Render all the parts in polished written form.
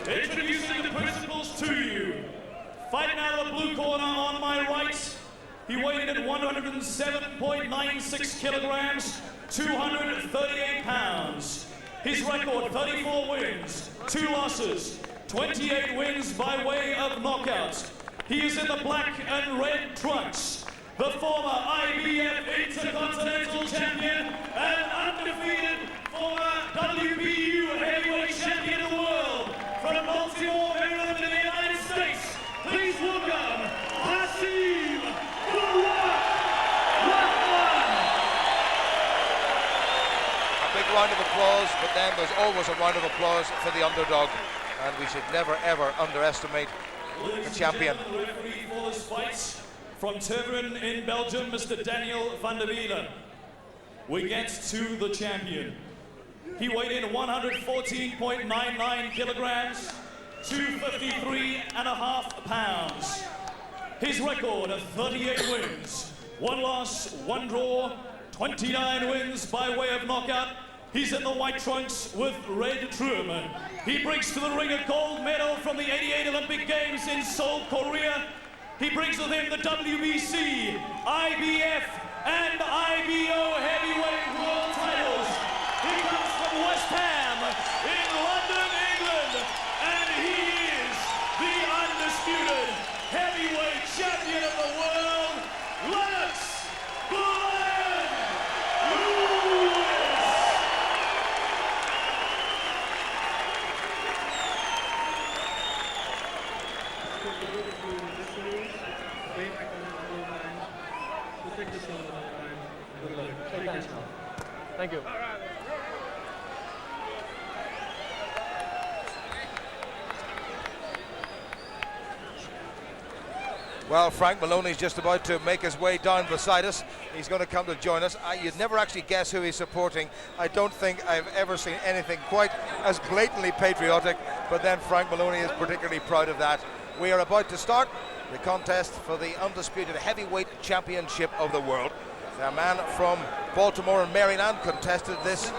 Introducing the principals to you. Fighting out of the blue corner on my right, he weighed in at 107.96 kilograms, 238 pounds. His record, 34 wins, 2 losses, 28 wins by way of knockout. He is in the black and red trunks. The former IBF Intercontinental Champion and undefeated former WBU Heavyweight Champion of the world from Baltimore, Maryland in the United States. Please welcome Hasim. A big round of applause, but then there's always a round of applause for the underdog, and we should never ever underestimate the champion. Referee for this fight from Tuveren in Belgium, Mr. Daniel van der Wielen. We get to the champion. He weighed in 114.99 kilograms, 253.5 pounds. His record of 38 wins, 1 loss, 1 draw, 29 wins by way of knockout. He's in the white trunks with red trim. He brings to the ring a gold medal from the '88 Olympic Games in Seoul, Korea. He brings with him the WBC, IBF, and IBO heavyweight world titles. He comes from West Ham in London, England, and he is the undisputed heavyweight champion of the world, Lennox. Thank you. Well, Frank Maloney's just about to make his way down beside us. He's going to come to join us. You'd never actually guess who he's supporting. I don't think I've ever seen anything quite as blatantly patriotic, but then Frank Maloney is particularly proud of that. We are about to start the contest for the undisputed heavyweight championship of the world. A man from Baltimore and Maryland contested this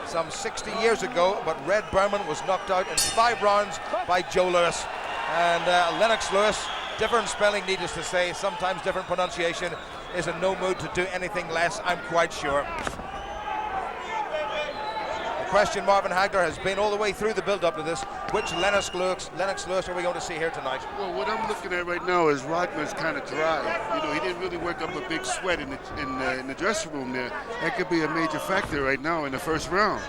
some 60 years ago, but Red Berman was knocked out in 5 rounds by Joe Lewis. And Lennox Lewis, different spelling needless to say, sometimes different pronunciation, is in no mood to do anything less, I'm quite sure. The question, Marvin Hagler, has been all the way through the build-up to this, which Lennox Lewis are we going to see here tonight? Well, what I'm looking at right now is Rahman's kind of dry. You know, he didn't really work up a big sweat in the dressing room there. That could be a major factor right now in the first round.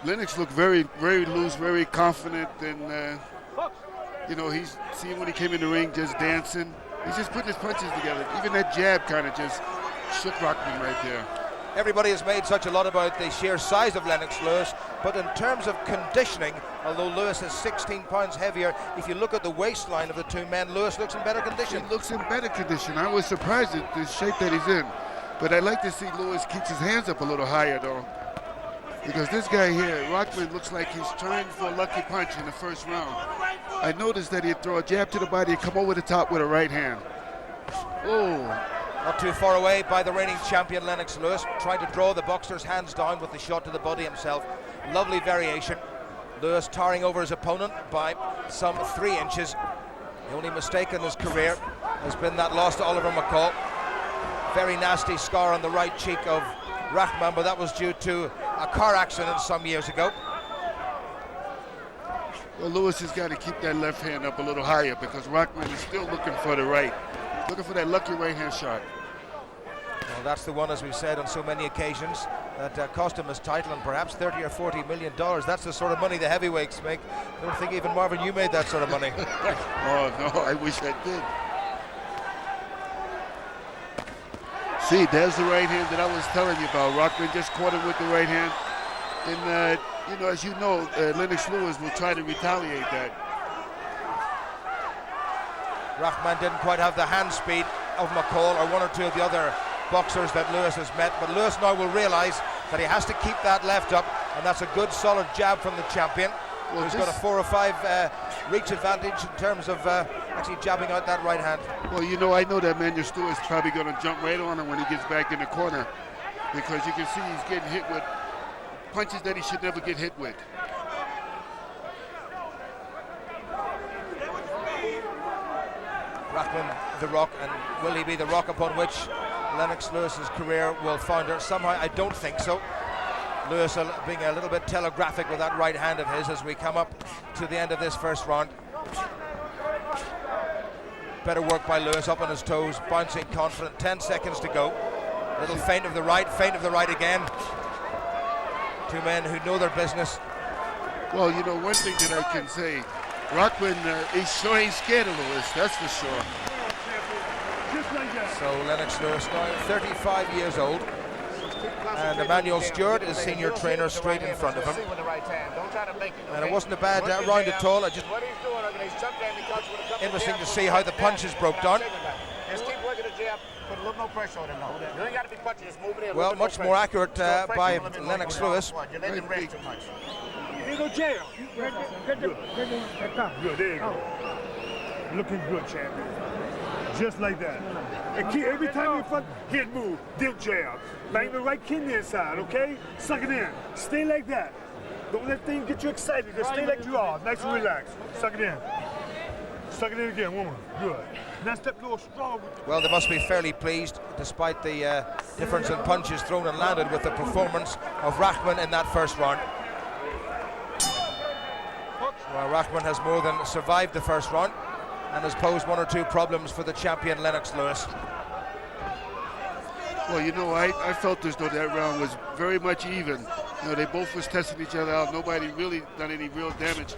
Lennox looked very, very loose, very confident, and you know, he's seeing when he came in the ring just dancing. He's just putting his punches together. Even that jab kind of just shook Rahman right there. Everybody has made such a lot about the sheer size of Lennox Lewis, but in terms of conditioning, although Lewis is 16 pounds heavier, if you look at the waistline of the two men, Lewis looks in better condition. He looks in better condition. I was surprised at the shape that he's in. But I'd like to see Lewis keep his hands up a little higher, though. Because this guy here, Rahman, looks like he's trying for a lucky punch in the first round. I noticed that he'd throw a jab to the body and come over the top with a right hand. Oh. Not too far away by the reigning champion Lennox Lewis, trying to draw the boxer's hands down with the shot to the body himself. Lovely variation. Lewis towering over his opponent by some 3 inches. The only mistake in his career has been that loss to Oliver McCall. Very nasty scar on the right cheek of Rahman, but that was due to a car accident some years ago. Well, Lewis has got to keep that left hand up a little higher because Rahman is still looking for the right. Looking for that lucky right hand shot. Well, that's the one, as we've said on so many occasions, that cost him his title and perhaps $30 or $40 million. That's the sort of money the heavyweights make. I don't think even Marvin, you made that sort of money. Oh, no, I wish I did. See, there's the right hand that I was telling you about. Rahman just caught him with the right hand. And, you know, as you know, Lennox Lewis will try to retaliate that. Rahman didn't quite have the hand speed of McCall or one or two of the other boxers that Lewis has met, but Lewis now will realize that he has to keep that left up, and that's a good solid jab from the champion. Well, he's got a 4 or 5 reach advantage in terms of actually jabbing out that right hand. Well, you know, I know that Manuel Stewart's probably going to jump right on him when he gets back in the corner, because you can see he's getting hit with punches that he should never get hit with. Rahman the rock, and will he be the rock upon which Lennox Lewis's career will founder? Somehow I don't think so. Lewis being a little bit telegraphic with that right hand of his as we come up to the end of this first round. Better work by Lewis, up on his toes, bouncing confident. 10 seconds to go. Little feint of the right again. Two men who know their business. Well, you know, one thing that I can say, Brakpan, he sure ain't scared of Lewis, that's for sure. So Lennox Lewis now 35 years old, and Emmanuel Stewart is senior trainer straight in front of him. And it wasn't a bad round at all. Interesting to see how the punches broke down. Well, much more accurate by Lennox Lewis. You let him rest too much. You go jail. Good, there you go. Looking good, champion. Just like that. And keep, every time you hit move, dip jab. Bang the right kidney inside, okay? Suck it in. Stay like that. Don't let things get you excited. Just stay like you are. Nice and relaxed. Suck it in. Suck it in again, woman. Good. Now step a little strong. Well, they must be fairly pleased, despite the difference in punches thrown and landed, with the performance of Rahman in that first round. Well, Rahman has more than survived the first round and has posed one or two problems for the champion Lennox Lewis. Well, you know, I felt as though that round was very much even. You know, they both was testing each other out. Nobody really done any real damage.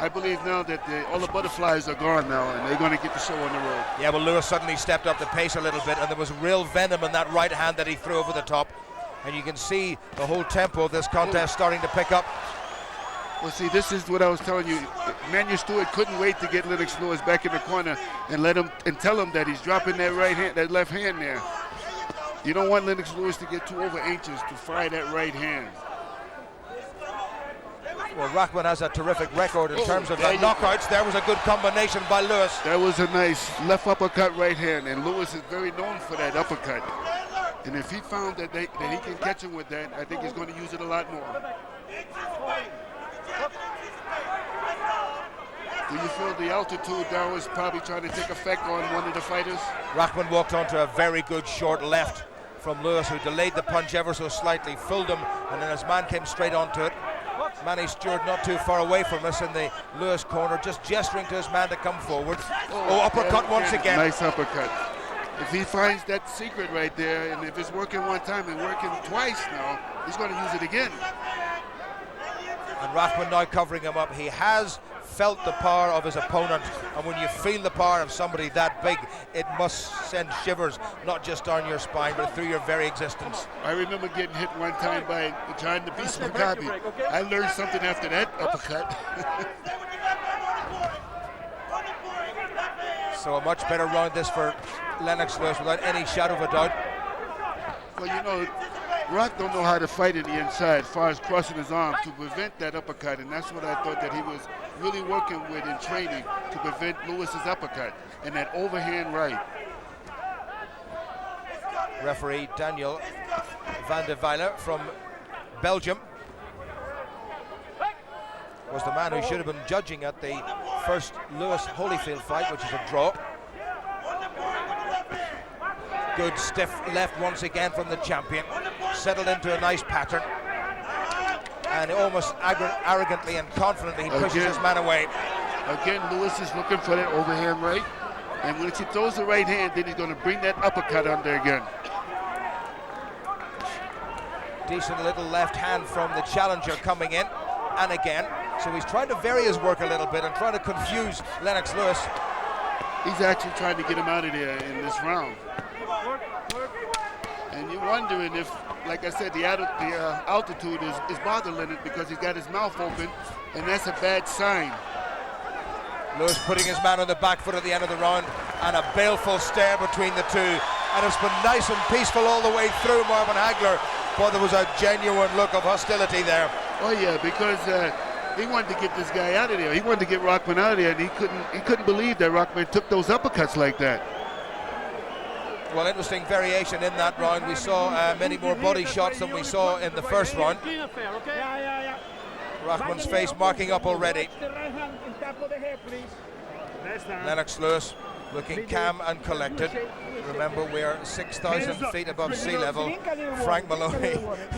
I believe now that all the butterflies are gone now, and they're going to get the show on the road. Yeah, well, Lewis suddenly stepped up the pace a little bit, and there was real venom in that right hand that he threw over the top. And you can see the whole tempo of this contest starting to pick up. Well, see, this is what I was telling you. Emmanuel Stewart couldn't wait to get Lennox Lewis back in the corner and let him and tell him that he's dropping that right hand, that left hand there. You don't want Lennox Lewis to get too over anxious to fire that right hand. Well, Rahman has a terrific record in terms of knockouts. There was a good combination by Lewis. That was a nice left uppercut right hand, and Lewis is very known for that uppercut. And if he found that he can catch him with that, I think he's going to use it a lot more. Do you feel the altitude down was probably trying to take effect on one of the fighters? Rahman walked onto a very good short left from Lewis, who delayed the punch ever so slightly, fooled him, and then his man came straight onto it. Manny Stewart not too far away from us in the Lewis corner, just gesturing to his man to come forward. Oh, uppercut once again. Nice uppercut. If he finds that secret right there, and if it's working one time and working twice now, he's going to use it again. And Rahman now covering him up. He has felt the power of his opponent, and when you feel the power of somebody that big, it must send shivers not just down your spine but through your very existence. I remember getting hit one time by trying to beat Smakabi. I learned something after that uppercut. So a much better round this for Lennox Lewis without any shadow of a doubt. Well, you know, Rock don't know how to fight in the inside as far as crossing his arm to prevent that uppercut, and that's what I thought that he was really working with in training to prevent Lewis's uppercut and that overhand right. Referee Daniel van der Weiler from Belgium was the man who should have been judging at the first Lewis-Holyfield fight, which is a draw. Good stiff left once again from the champion, settled into a nice pattern, and almost arrogantly and confidently he pushes his man away. Again, Lewis is looking for that overhand right, and when he throws the right hand, then he's going to bring that uppercut under again. Decent little left hand from the challenger coming in, and again. So he's trying to vary his work a little bit and trying to confuse Lennox Lewis. He's actually trying to get him out of there in this round. And you're wondering if, like I said, the altitude is bothering Lennox because he's got his mouth open, and that's a bad sign. Lewis putting his man on the back foot at the end of the round, and a baleful stare between the two. And it's been nice and peaceful all the way through, Marvin Hagler, but there was a genuine look of hostility there. Oh yeah, because he wanted to get this guy out of there. He wanted to get Rahman out of there, and he couldn't believe that Rahman took those uppercuts like that. Well, interesting variation in that round. We saw many more body shots than we saw in the first round. Rahman's face marking up already. Lennox Lewis looking calm and collected. Remember, we're 6,000 feet above sea level. Frank Maloney,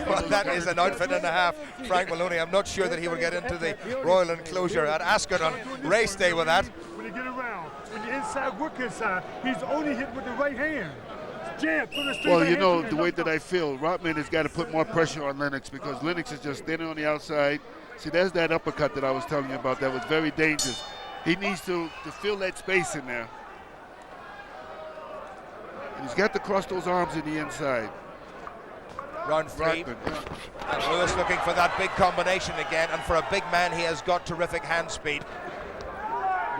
well, that is an outfit and a half. Frank Maloney, I'm not sure that he will get into the Royal Enclosure at Ascot on race day with that. When you get around, when you're inside, work inside, he's only hit with the right hand. Jab, put a straight Well, right you know, hand. the way that I feel, Rahman has got to put more pressure on Lennox because Lennox is just standing on the outside. See, there's that uppercut that I was telling you about that was very dangerous. He needs to fill that space in there. And he's got to cross those arms in the inside. Round 3. Brakpan, yeah. And Lewis looking for that big combination again, and for a big man he has got terrific hand speed.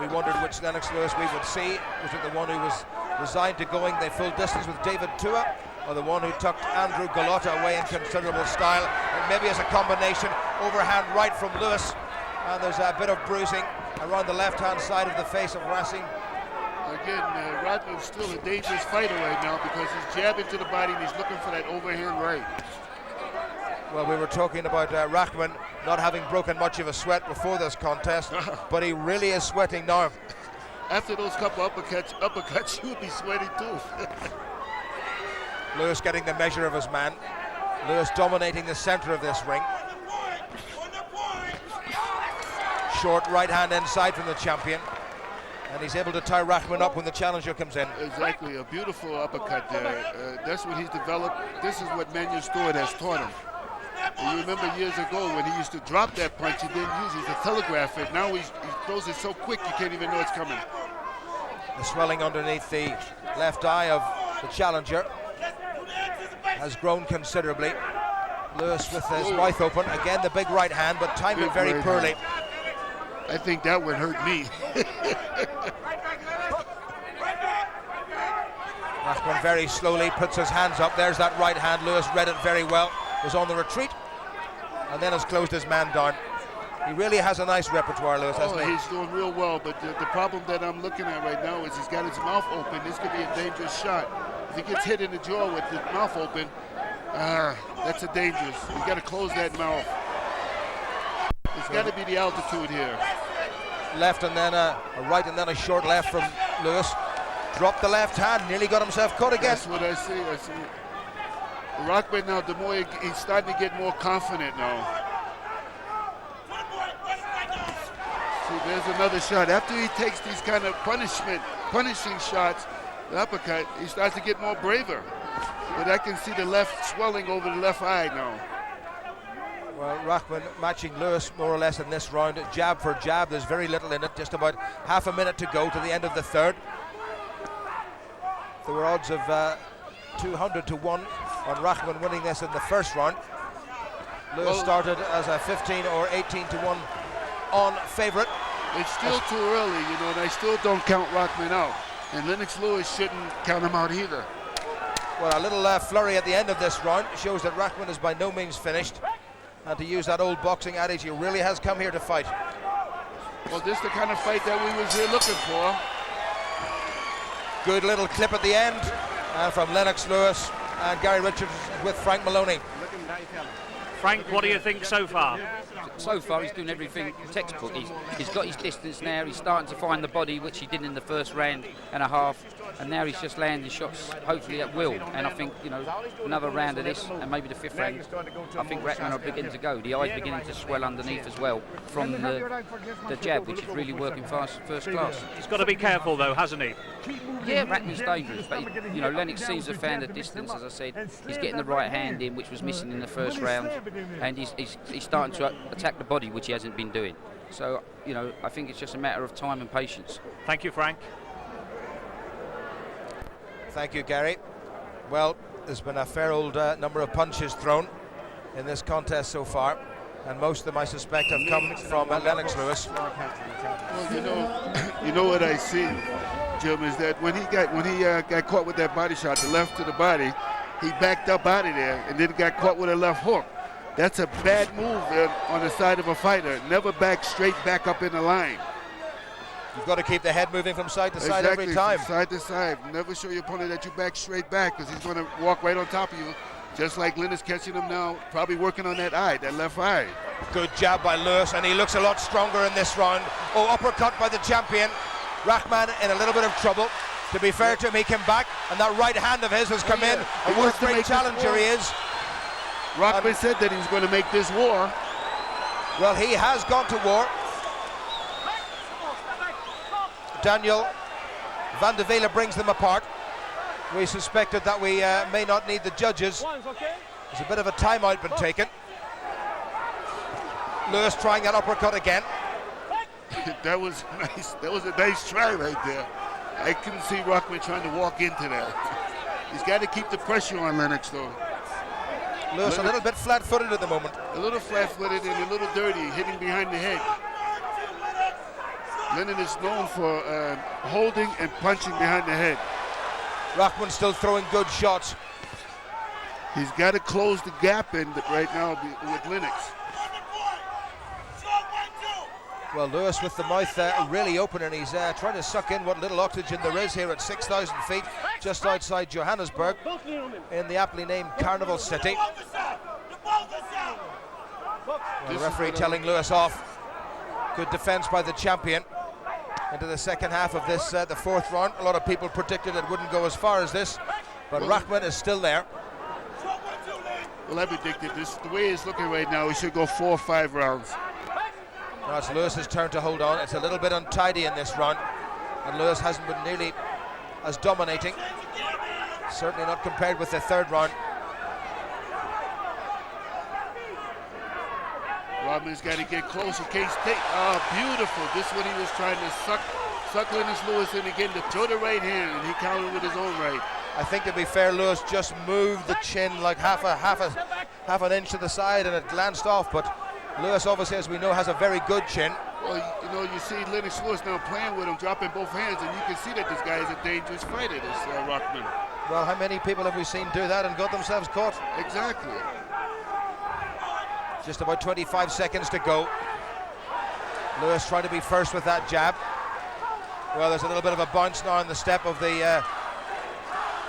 We wondered which Lennox Lewis we would see. Was it the one who was resigned to going the full distance with David Tua, or the one who tucked Andrew Gallotta away in considerable style? And maybe as a combination, overhand right from Lewis, and there's a bit of bruising around the left-hand side of the face of Hasim. Again, Rahman's still a dangerous fighter right now because he's jabbing to the body and he's looking for that overhand right. Well, we were talking about Rahman not having broken much of a sweat before this contest, but he really is sweating now. After those couple uppercuts, you would be sweating too. Lewis getting the measure of his man. Lewis dominating the center of this ring. Short right hand inside from the champion. And he's able to tie Rahman up when the challenger comes in. Exactly, a beautiful uppercut there. That's what he's developed. This is what Manuel Stewart has taught him. And you remember years ago when he used to drop that punch, he didn't use it to telegraph it. Now he throws it so quick you can't even know it's coming. The swelling underneath the left eye of the challenger has grown considerably. Lewis with his mouth open. Again, the big right hand, but timed it very poorly. I think that would hurt me. Rahman very slowly puts his hands up. There's that right hand. Lewis read it very well. Was on the retreat and then has closed his man down. He really has a nice repertoire, Lewis, hasn't he? He's doing real well, but the problem that I'm looking at right now is he's got his mouth open. This could be a dangerous shot. If he gets hit in the jaw with his mouth open, that's a dangerous. He's got to close that mouth. It's got to be the altitude here. Left and then a right and then a short left from Lewis. Dropped the left hand, nearly got himself caught again. That's what I see. Rahman now, the more he's starting to get more confident now. See, there's another shot. After he takes these kind of punishing shots, the uppercut, he starts to get more braver. But I can see the left swelling over the left eye now. Well, Rahman matching Lewis more or less in this round, jab for jab. There's very little in it, just about half a minute to go to the end of the third. There were odds of 200 to 1 on Rahman winning this in the first round. Lewis started as a 15 or 18 to 1 on favourite. It's still too early, you know, and I still don't count Rahman out. And Lennox Lewis shouldn't count him out either. Well, a little flurry at the end of this round shows that Rahman is by no means finished. And to use that old boxing adage, he really has come here to fight. Well, this is the kind of fight that we was here looking for. Good little clip at the end from Lennox Lewis and Gary Richards with Frank Maloney. Frank, what do you think so far? So far, he's doing everything textbook. He's got his distance now. He's starting to find the body, which he did in the first round and a half. And now he's just landing shots, hopefully at will. And I think, you know, another round of this, and maybe the fifth round, I think Rahman are beginning to go. The eye's beginning to swell underneath as well from the jab, which is really working first class. He's got to be careful, though, hasn't he? Yeah, Rahman's dangerous, but you know, Lennox seems to have found the distance. As I said, he's getting the right hand in, which was missing in the first round, and he's starting to attack the body, which he hasn't been doing. So, you know, I think it's just a matter of time and patience. Thank you, Frank. Thank you, Gary. Well, there's been a fair old number of punches thrown in this contest so far, and most of them, I suspect, have come from Lennox Lewis. Well, you know what I see, Jim, is that when he got caught with that body shot, the left to the body, he backed up out of there and then got caught with a left hook. That's a bad move on the side of a fighter. Never back straight back up in the line. You've got to keep the head moving from side to side every time. From side to side. Never show your opponent that you back straight back, because he's going to walk right on top of you, just like Lynn is catching him now, probably working on that eye, that left eye. Good jab by Lewis, and he looks a lot stronger in this round. Oh, uppercut by the champion. Rahman in a little bit of trouble. To be fair to him, he came back, and that right hand of his has come in. He And what wants a to great make this challenger war. he is. Rockman said that he was going to make this war. Well, he has gone to war. Daniel Van de Vele brings them apart. We suspected that we may not need the judges. There's a bit of a timeout been taken. Lewis trying that uppercut again. That was nice. That was a nice try right there. I couldn't see Rockman trying to walk into that. He's got to keep the pressure on Lennox, though. Lewis a little bit flat-footed at the moment. A little flat-footed and a little dirty, hitting behind the head. Lennon is known for holding and punching behind the head. Rahman still throwing good shots. He's got to close the gap in right now with Lennox. Well, Lewis with the mouth really open, and he's trying to suck in what little oxygen there is here at 6,000 feet, just outside Johannesburg, in the aptly named Carnival City. The referee telling Lewis off. Good defense by the champion. Into the second half of this, the fourth round. A lot of people predicted it wouldn't go as far as this, but Rahman is still there. Well, I predicted this. The way it's looking right now, he should go 4 or 5 rounds. Now it's Lewis's turn to hold on. It's a little bit untidy in this round, and Lewis hasn't been nearly as dominating. Certainly not compared with the third round. Rahman's got to get close in case take. Oh, beautiful. This is what he was trying to suck Lennox Lewis in again to throw the right hand, and he countered with his own right. I think, to be fair, Lewis just moved the chin like half an inch to the side, and it glanced off. But Lewis, obviously, as we know, has a very good chin. Well, you know, you see Lennox Lewis now playing with him, dropping both hands, and you can see that this guy is a dangerous fighter, this Rahman. Well, how many people have we seen do that and got themselves caught? Exactly. Just about 25 seconds to go. Lewis trying to be first with that jab. Well, there's a little bit of a bounce now on the step of the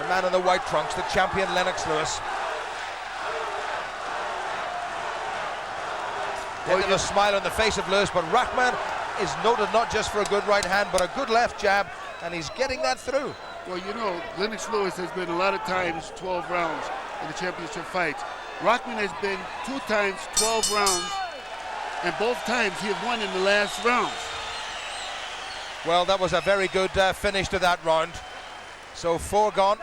man in the white trunks, the champion Lennox Lewis. Hint of a smile on the face of Lewis, but Rahman is noted not just for a good right hand, but a good left jab, and he's getting that through. Well, you know, Lennox Lewis has been a lot of times 12 rounds in the championship fights. Rahman has been 2 times 12 rounds, and both times he has won in the last rounds. Well, that was a very good finish to that round. So 4 gone,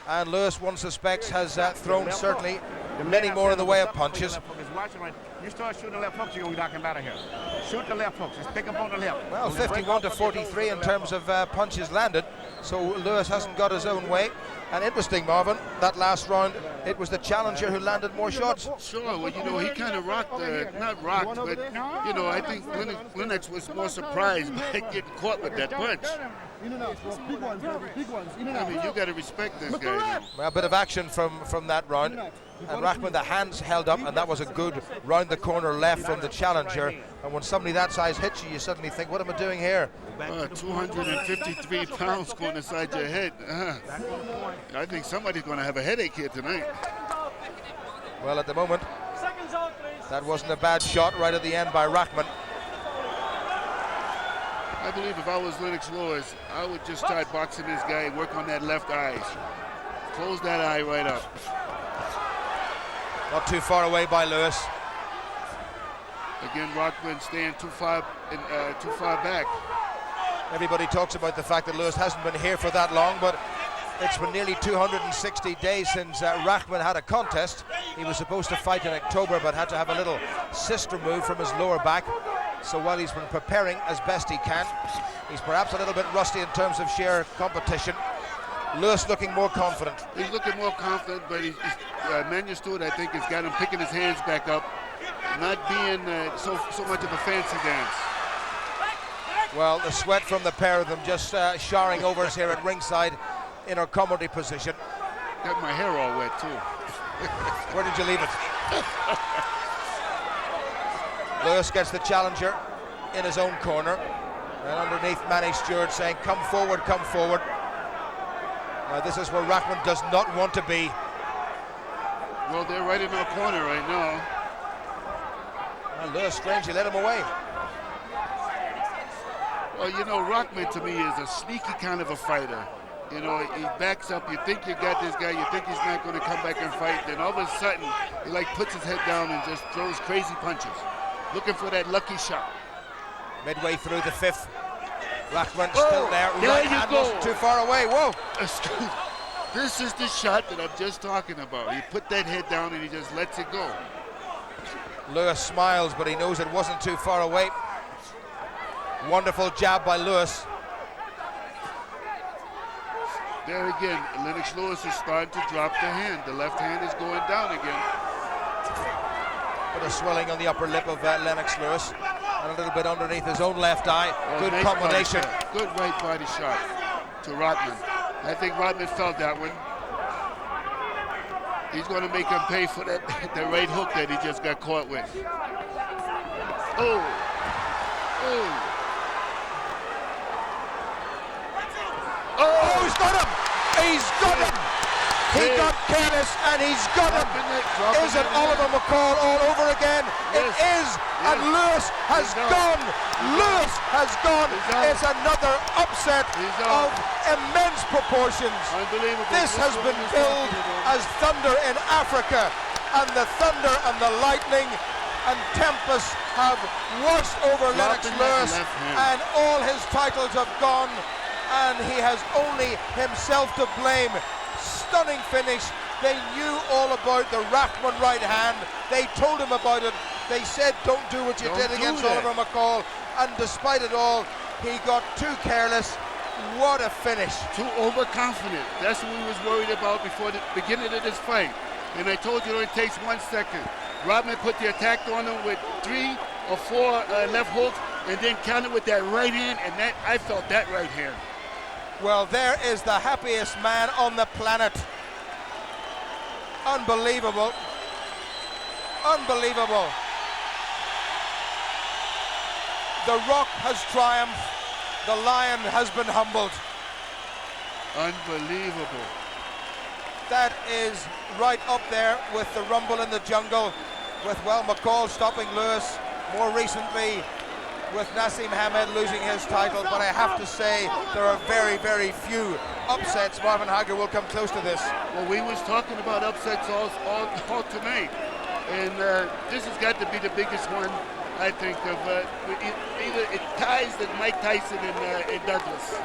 and Lewis, one suspects, has thrown certainly many more in the way of punches. You start shooting the left hooks, you're going to be knocking out of here. Shoot the left hooks, just pick up on the left. Well, 51 to 43 in terms of punches landed, so Lewis hasn't got his own way. And interesting, Marvin, that last round, it was the challenger who landed more shots. Sure, well, you know, he kind of rocked, not rocked, but, you know, I think Lennox was more surprised by getting caught with that punch. I mean, you got to respect this guy now. Well, a bit of action from that round. And Rahman, the hands held up, and that was a good round the corner left from the challenger. And when somebody that size hits you, you suddenly think, what am I doing here? 253 pounds going inside your head. I think somebody's going to have a headache here tonight. Well, at the moment, that wasn't a bad shot right at the end by Rahman. I believe if I was Lennox Lewis, I would just start boxing this guy and work on that left eye. Close that eye right up. Not too far away by Lewis. Again, Rahman staying too far back. Everybody talks about the fact that Lewis hasn't been here for that long, but it's been nearly 260 days since Rahman had a contest. He was supposed to fight in October, but had to have a little cyst removed from his lower back. So while he's been preparing as best he can, he's perhaps a little bit rusty in terms of sheer competition. Lewis looking more confident. He's looking more confident, but Manuel Stewart, I think, has got him picking his hands back up, not being so much of a fancy dance. Well, the sweat from the pair of them just showering over us here at ringside in our comedy position. Got my hair all wet, too. Where did you leave it? Lewis gets the challenger in his own corner, and underneath Manny Stewart saying, come forward, come forward. Now this is where Rahman does not want to be. Well, they're right in our corner right now. And Lewis strangely let him away. Well, you know, Rahman to me is a sneaky kind of a fighter. You know, he backs up. You think you got this guy. You think he's not going to come back and fight. Then all of a sudden, he like puts his head down and just throws crazy punches, looking for that lucky shot. Midway through the fifth, Rahman still there. There Right you hand go. wasn't too far away. Whoa! This is the shot that I'm just talking about. He put that head down and he just lets it go. Lewis smiles, but he knows it wasn't too far away. Wonderful jab by Lewis. There again, Lennox Lewis is starting to drop the hand. The left hand is going down again. Bit of swelling on the upper lip of Lennox Lewis, and a little bit underneath his own left eye. Good Nice combination. body shot. Good right body shot to Rahman. I think Rahman felt that one. He's going to make him pay for that the right hook that he just got caught with. Oh. Oh. Oh, he's got him! He's got him! He got careless and he's got him! Is it Oliver McCall all over again? It is! And Lewis has gone! Lewis has gone! It's another upset of immense proportions. Unbelievable. This has been billed as thunder in Africa, and the thunder and the lightning and tempest have washed over Lennox Lewis, and all his titles have gone, and he has only himself to blame. Stunning finish. They knew all about the Rahman right hand. They told him about it. They said, don't do what you did against Oliver McCall, and despite it all, he got too careless. What a finish. Too overconfident. That's what we was worried about before the beginning of this fight. And I told you it only takes 1 second. Rahman put the attack on him with 3 or 4 left hooks, and then countered with that right hand, and that I felt that right hand. Well, there is the happiest man on the planet. Unbelievable. Unbelievable. The Rock has triumphed. The Lion has been humbled. Unbelievable. That is right up there with the Rumble in the Jungle, with, well, McCall stopping Lewis, more recently with Naseem Hamed losing his title, but I have to say there are very, very few upsets. Marvin Hagler will come close to this. Well, we was talking about upsets all tonight, and this has got to be the biggest one, I think, of either it ties the Mike Tyson and Douglas.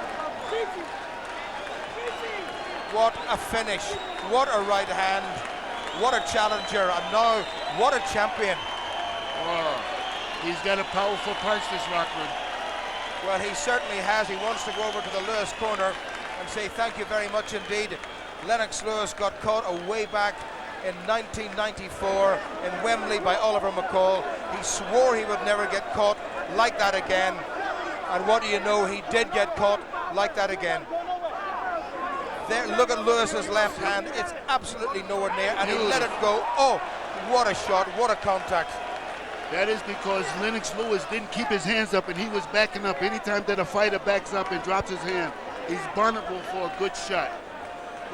What a finish, what a right hand, what a challenger, and now what a champion. Oh, he's got a powerful punch, this Rahman. Well, he certainly has. He wants to go over to the Lewis corner and say thank you very much indeed. Lennox Lewis got caught way back in 1994 in Wembley by Oliver McCall. He swore he would never get caught like that again. And what do you know, he did get caught like that again. There, look at Lewis's left hand. It's absolutely nowhere near, and he let it go. Oh, what a shot, what a contact. That is because Lennox Lewis didn't keep his hands up, and he was backing up. Anytime that a fighter backs up and drops his hand, he's vulnerable for a good shot.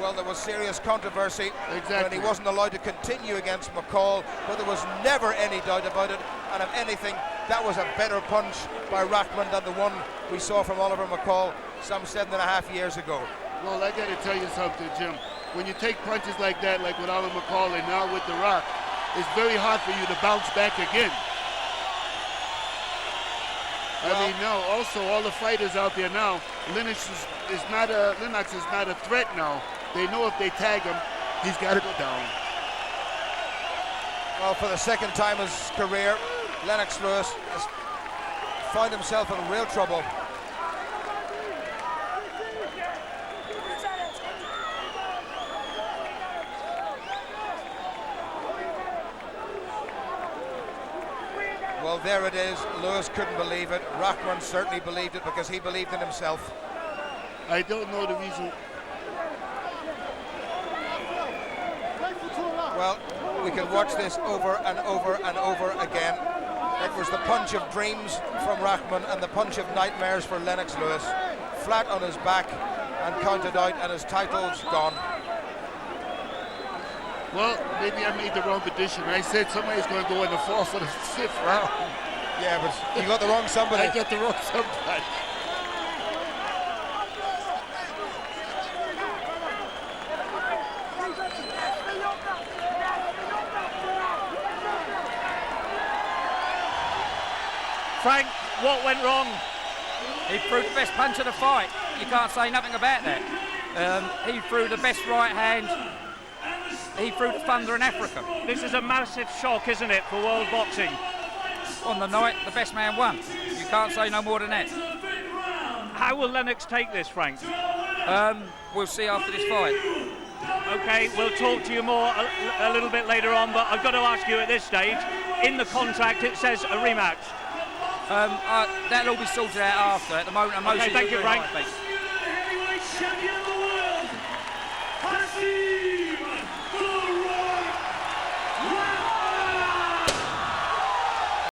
Well, there was serious controversy when Exactly. he wasn't allowed to continue against McCall, but there was never any doubt about it. And if anything, that was a better punch by Rahman than the one we saw from Oliver McCall some 7.5 years ago. Well, I got to tell you something, Jim. When you take punches like that, like with Oliver McCall and now with The Rock, it's very hard for you to bounce back again. I mean, now also all the fighters out there now, Lennox is not a threat now. They know if they tag him, he's got to go down. Well, for the second time in his career, Lennox Lewis has found himself in real trouble. Well, there it is. Lewis couldn't believe it. Rahman certainly believed it because he believed in himself. I don't know the reason. Well, we can watch this over and over and over again. It was the punch of dreams from Rahman and the punch of nightmares for Lennox Lewis. Flat on his back and counted out, and his title's gone. Well, maybe I made the wrong prediction. I said somebody's going to go in the 4th or the 5th round. Yeah, but you got the wrong somebody. I got the wrong somebody. Frank, what went wrong? He threw the best punch of the fight. You can't say nothing about that. He threw the best right hand. He threw the thunder in Africa. This is a massive shock, isn't it, for world boxing? On the night, the best man won. You can't say no more than that. How will Lennox take this, Frank? We'll see after this fight. Okay, we'll talk to you more a little bit later on, but I've got to ask you at this stage, in the contract it says a rematch. That'll all be sorted out after. At the moment, I'm okay, thank you, Frank. Heavyweight champion